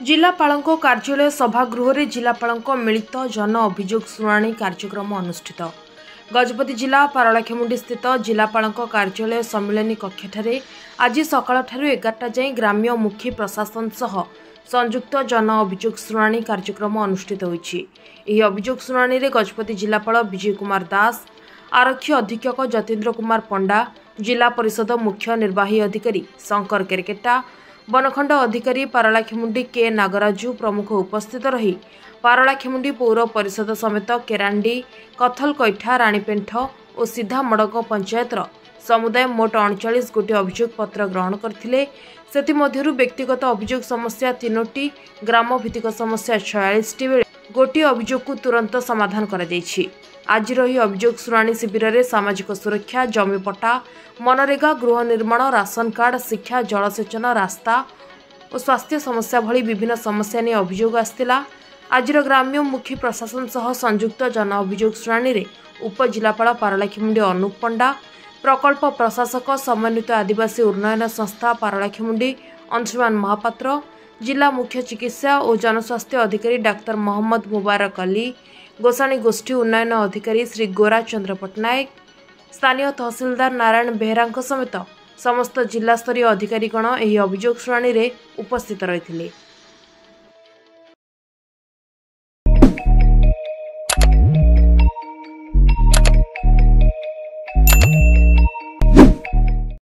जिलापालଙ୍କ कार्यालय सभागृह जिलापालଙ୍କ मिलित जन अभियोग शुणाणी कार्यक्रम अनुष्ठित। गजपति जिला पारलाखेमुंडी स्थित जिलापालଙ୍କ कार्यालय सम्मिलनी कक्ष आज सकाळ 11टा जाए ग्राम्य मुखी प्रशासन सह संयुक्त जन अभियोग शुणाणी कार्यक्रम अनुष्ठित होईछि। एही अभियोग शुणाणी रे गजपति जिलापाल विजय कुमार दास, आरक्षी अधीक्षक जतीन्द्र कुमार पंडा, जिला परिषद मुख्य निर्वाही अधिकारी शंकर केरकेटा, बनखंड अधिकारी पारलाखेमुंडी के नागराजू प्रमुख उपस्थित रही पारलाखेमुंडी पौर परिषद समेत केरांडी, कथलकैठा, राणीपेंठ और सीधामड़क पंचायतर समुदाय मोट 39 गोटी अभियोग पत्र ग्रहण करथिले। सेतिमध्यरु व्यक्तिगत अभियोग समस्या 3टी, ग्राम भित्तिक समस्या 46टी बेले गोटी अभियोग को तुरंत समाधान करा जायछि। आज रही अभियोग शुणाणी शिविर में सामाजिक सुरक्षा, जमीपट्टा, मनरेगा, गृह निर्माण, राशन कार्ड, शिक्षा, जलसेचन, रास्ता और स्वास्थ्य समस्या भली विभिन्न समस्या ने अभियोग आसतिला। आज ग्राम्य मुखी प्रशासन सह संयुक्त जन अभियोग शुणाणी रे उपजिलापाल पारलाखेमुंडी अनूप पंडा, प्रकल्प प्रशासक समन्वित आदिवासी उन्नयन संस्था पारलाखेमुंडी अंशुमान महापात्र, जिला मुख्य चिकित्सा और जनस्वास्थ्य अधिकारी डाक्टर मोहम्मद मुबारक अली, गोसाणी गोष्ठी उन्नयन अधिकारी श्री गोरा चंद्र पट्टनायक, स्थानीय तहसीलदार नारायण बेहरा समेत समस्त जिला स्तरीय अधिकारीगण एही अभियोग शुणाणी रे उपस्थित रहिथिले।